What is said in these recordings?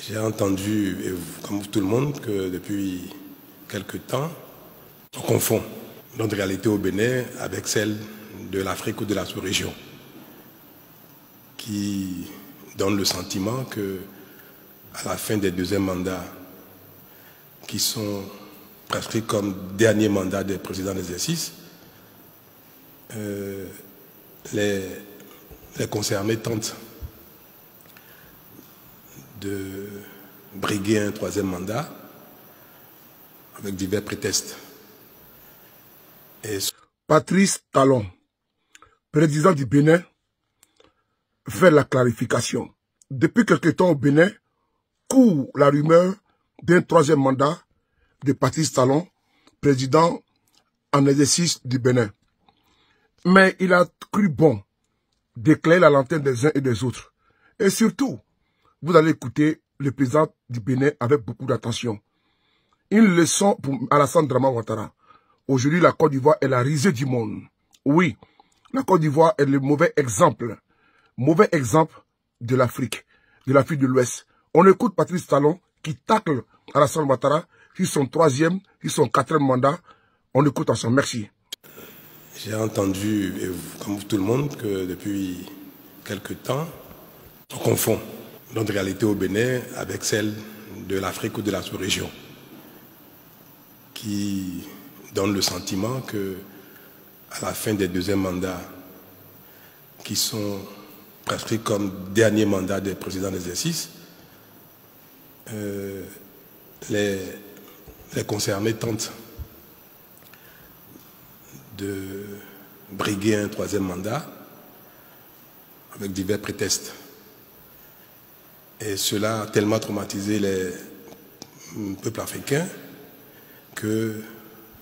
J'ai entendu, comme tout le monde, que depuis quelque temps, on confond notre réalité au Bénin avec celle de l'Afrique ou de la sous-région, qui donne le sentiment que, à la fin des deuxièmes mandats, qui sont prescrits comme dernier mandat des présidents d'exercice, les concernés tentent de briguer un troisième mandat avec divers prétextes. Patrice Talon, président du Bénin, fait la clarification. Depuis quelque temps au Bénin, court la rumeur d'un troisième mandat de Patrice Talon, président en exercice du Bénin. Mais il a cru bon d'éclairer la lanterne des uns et des autres. Et surtout, vous allez écouter le président du Bénin avec beaucoup d'attention. Une leçon pour Alassane Dramane Ouattara. Aujourd'hui, la Côte d'Ivoire est la risée du monde. Oui, la Côte d'Ivoire est le mauvais exemple de l'Afrique de l'Ouest. On écoute Patrice Talon qui tacle Alassane Ouattara sur son troisième, sur son quatrième mandat. On écoute ensemble. Merci. J'ai entendu, comme tout le monde, que depuis quelque temps, on confond notre réalité au Bénin avec celle de l'Afrique ou de la sous-région, qui donne le sentiment que, à la fin des deuxièmes mandats, qui sont prescrits comme dernier mandat des présidents d'exercice, les concernés tentent de briguer un troisième mandat avec divers prétextes. Et cela a tellement traumatisé les peuples africains que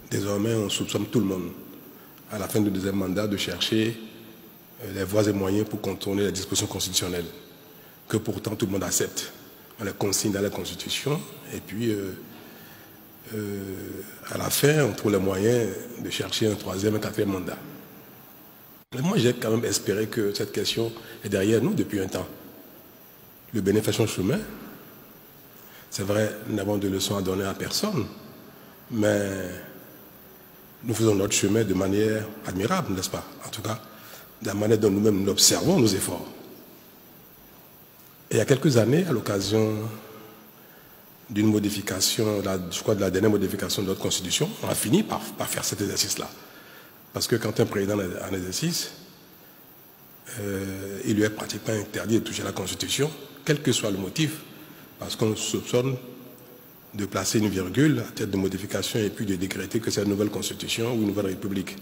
désormais on soupçonne tout le monde, à la fin du deuxième mandat, de chercher les voies et moyens pour contourner les dispositions constitutionnelles, que pourtant tout le monde accepte. On les consigne dans la Constitution, et puis à la fin, on trouve les moyens de chercher un troisième et un quatrième mandat. Mais moi, j'ai quand même espéré que cette question est derrière nous depuis un temps. Le Bénin fait son chemin. C'est vrai, nous n'avons de leçons à donner à personne, mais nous faisons notre chemin de manière admirable, n'est-ce pas? En tout cas, de la manière dont nous-mêmes nous observons nos efforts. Et il y a quelques années, à l'occasion d'une modification, je crois de la dernière modification de notre Constitution, on a fini par faire cet exercice-là. Parce que quand un président est en exercice, il lui est pratiquement interdit de toucher la Constitution, quel que soit le motif, parce qu'on soupçonne de placer une virgule à tête de modification et puis de décréter que c'est une nouvelle Constitution ou une nouvelle République,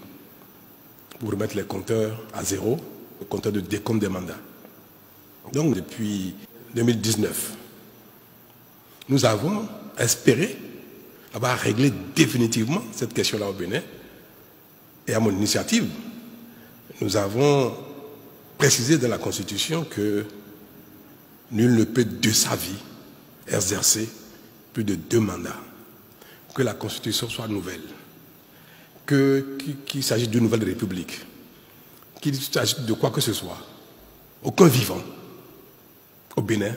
pour remettre les compteurs à zéro, le compteur de décompte des mandats. Donc depuis 2019, nous avons espéré avoir réglé définitivement cette question-là au Bénin. Et à mon initiative, nous avons précisé dans la Constitution que nul ne peut de sa vie exercer plus de 2 mandats. Que la Constitution soit nouvelle. Qu'il s'agisse d'une nouvelle république. Qu'il s'agisse de quoi que ce soit. Aucun vivant au Bénin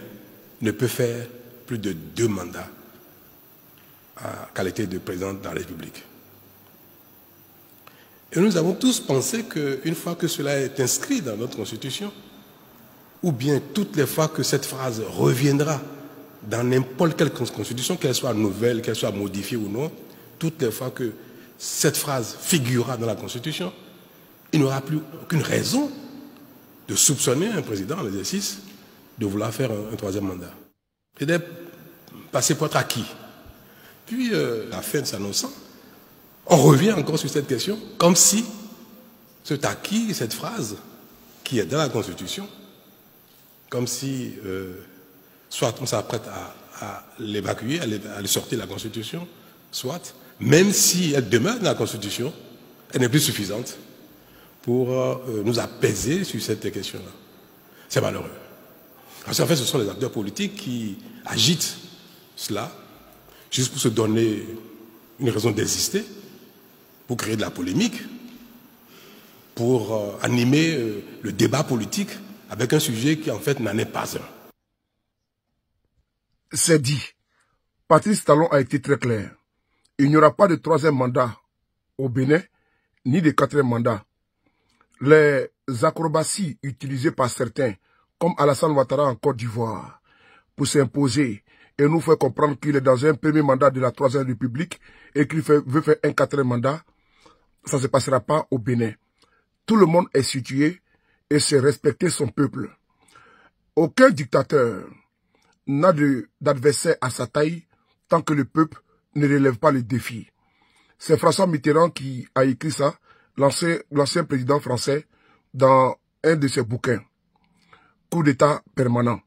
ne peut faire plus de 2 mandats en qualité de président de la République. Et nous avons tous pensé qu'une fois que cela est inscrit dans notre Constitution, ou bien toutes les fois que cette phrase reviendra dans n'importe quelle Constitution, qu'elle soit nouvelle, qu'elle soit modifiée ou non, toutes les fois que cette phrase figurera dans la Constitution, il n'y aura plus aucune raison de soupçonner un président en exercice de vouloir faire un troisième mandat. Et d'être passé pour être acquis. Puis, la fin de s'annonçant, on revient encore sur cette question, comme si cet acquis, cette phrase qui est dans la Constitution, comme si soit on s'apprête à l'évacuer, à le sortir de la Constitution, soit, même si elle demeure dans la Constitution, elle n'est plus suffisante pour nous apaiser sur cette question-là. C'est malheureux. Parce qu'en fait, ce sont les acteurs politiques qui agitent cela, juste pour se donner une raison d'exister, pour créer de la polémique, pour animer le débat politique avec un sujet qui en fait n'en est pas un. c'est dit. Patrice Talon a été très clair. Il n'y aura pas de troisième mandat au Bénin, ni de quatrième mandat. Les acrobaties utilisées par certains, comme Alassane Ouattara en Côte d'Ivoire, pour s'imposer et nous faire comprendre qu'il est dans un premier mandat de la Troisième République et qu'il veut faire un quatrième mandat, ça ne se passera pas au Bénin. Tout le monde est situé et sait respecter son peuple. Aucun dictateur n'a d'adversaire à sa taille tant que le peuple ne relève pas le défi. C'est François Mitterrand qui a écrit ça, l'ancien président français, dans un de ses bouquins, Coup d'État permanent.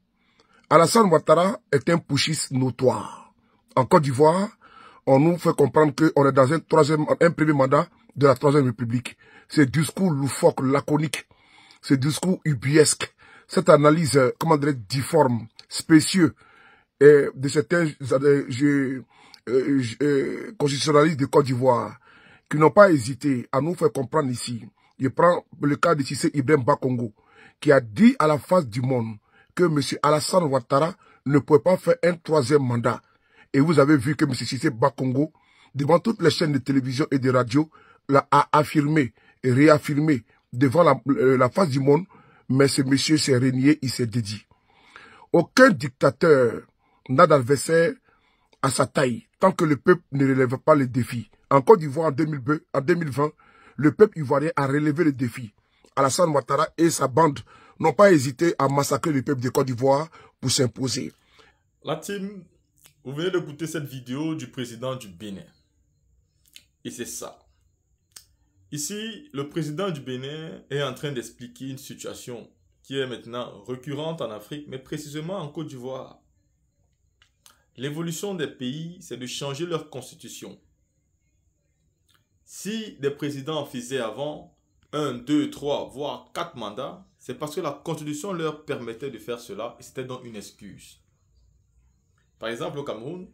Alassane Ouattara est un putschiste notoire. En Côte d'Ivoire, on nous fait comprendre qu'on est dans un premier mandat de la Troisième République. Ce discours loufoque, laconique, ce discours ubiesque, cette analyse, comment dire, difforme, spécieux, de certains constitutionnalistes de Côte d'Ivoire, qui n'ont pas hésité à nous faire comprendre ici. Je prends le cas de Cissé Ibrahim Bakongo, qui a dit à la face du monde que M. Alassane Ouattara ne pouvait pas faire un troisième mandat. Et vous avez vu que M. Cissé Bakongo, devant toutes les chaînes de télévision et de radio, a affirmé et réaffirmé devant la face du monde, mais ce monsieur s'est renié, il s'est dédié. Aucun dictateur n'a d'adversaire à sa taille tant que le peuple ne relève pas les défis. En Côte d'Ivoire, en 2020, le peuple ivoirien a relevé le défi. Alassane Ouattara et sa bande n'ont pas hésité à massacrer le peuple de Côte d'Ivoire pour s'imposer. La team, vous venez d'écouter cette vidéo du président du Bénin. Et c'est ça. Ici, le président du Bénin est en train d'expliquer une situation qui est maintenant récurrente en Afrique, mais précisément en Côte d'Ivoire. L'évolution des pays, c'est de changer leur constitution. Si des présidents faisaient avant 1, 2, 3, voire 4 mandats, c'est parce que la constitution leur permettait de faire cela et c'était donc une excuse. Par exemple, au Cameroun,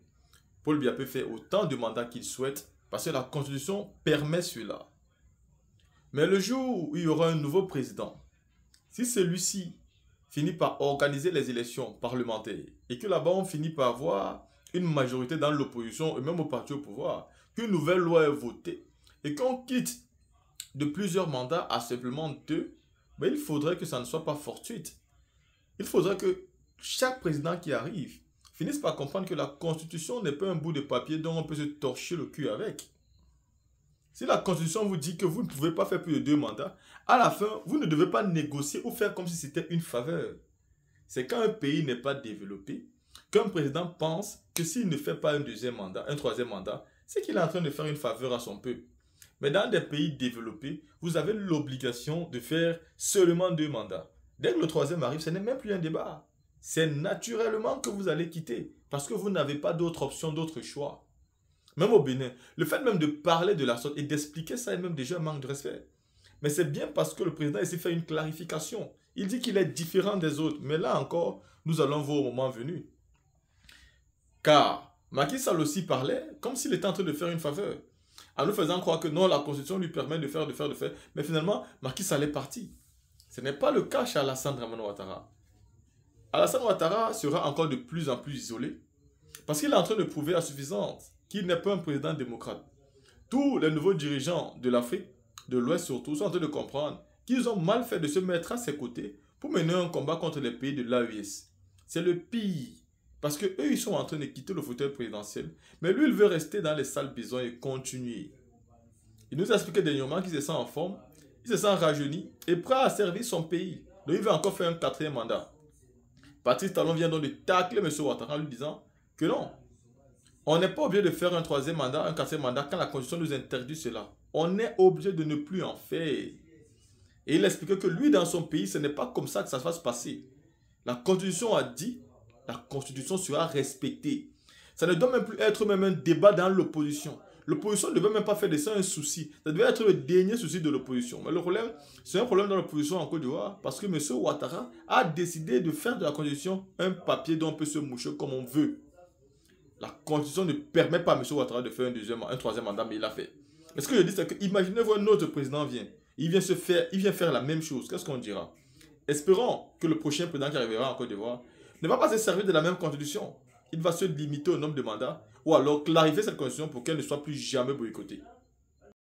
Paul Biya peut faire autant de mandats qu'il souhaite parce que la constitution permet cela. Mais le jour où il y aura un nouveau président, si celui-ci finit par organiser les élections parlementaires et que là-bas on finit par avoir une majorité dans l'opposition et même au parti au pouvoir, qu'une nouvelle loi est votée et qu'on quitte de plusieurs mandats à simplement 2, mais il faudrait que ça ne soit pas fortuite. Il faudrait que chaque président qui arrive finisse par comprendre que la constitution n'est pas un bout de papier dont on peut se torcher le cul avec. Si la constitution vous dit que vous ne pouvez pas faire plus de 2 mandats, à la fin, vous ne devez pas négocier ou faire comme si c'était une faveur. C'est quand un pays n'est pas développé, qu'un président pense que s'il ne fait pas un deuxième mandat, un troisième mandat, c'est qu'il est en train de faire une faveur à son peuple. Mais dans des pays développés, vous avez l'obligation de faire seulement 2 mandats. Dès que le troisième arrive, ce n'est même plus un débat. C'est naturellement que vous allez quitter, parce que vous n'avez pas d'autre option, d'autre choix. Même au Bénin, le fait même de parler de la sorte et d'expliquer ça est même déjà un manque de respect. Mais c'est bien parce que le président ici fait une clarification. Il dit qu'il est différent des autres. Mais là encore, nous allons voir au moment venu. Car Macky Sall aussi parlait comme s'il était en train de faire une faveur. En nous faisant croire que non, la Constitution lui permet de faire. Mais finalement, Macky Sall est parti. Ce n'est pas le cas chez Alassane Dramane Ouattara. Alassane Ouattara sera encore de plus en plus isolé. Parce qu'il est en train de prouver à suffisance qu'il n'est pas un président démocrate. Tous les nouveaux dirigeants de l'Afrique, de l'Ouest surtout, sont en train de comprendre qu'ils ont mal fait de se mettre à ses côtés pour mener un combat contre les pays de l'AES. C'est le pire. Parce qu'eux, ils sont en train de quitter le fauteuil présidentiel. Mais lui, il veut rester dans les sales besoins et continuer. Il nous a expliqué dernièrement qu'il se sent en forme, il se sent rajeuni et prêt à servir son pays. Donc il veut encore faire un 4e mandat. Patrice Talon vient donc de tacler M. Ouattara en lui disant que non. On n'est pas obligé de faire un 3e mandat, un 4e mandat quand la Constitution nous interdit cela. On est obligé de ne plus en faire. Et il expliquait que lui, dans son pays, ce n'est pas comme ça que ça va se passer. La Constitution a dit, la Constitution sera respectée. Ça ne doit même plus être même un débat dans l'opposition. L'opposition ne devait même pas faire de ça un souci. Ça devait être le dernier souci de l'opposition. Mais le problème, c'est un problème dans l'opposition en Côte d'Ivoire parce que M. Ouattara a décidé de faire de la Constitution un papier dont on peut se moucher comme on veut. La Constitution ne permet pas à M. Ouattara de faire un 3e mandat, mais il l'a fait. Mais ce que je dis, c'est que imaginez-vous un autre président vient. Il vient faire la même chose. Qu'est-ce qu'on dira? Espérons que le prochain président qui arrivera en Côte d'Ivoire ne va pas se servir de la même Constitution. Il va se limiter au nombre de mandats ou alors clarifier cette constitution pour qu'elle ne soit plus jamais boycottée.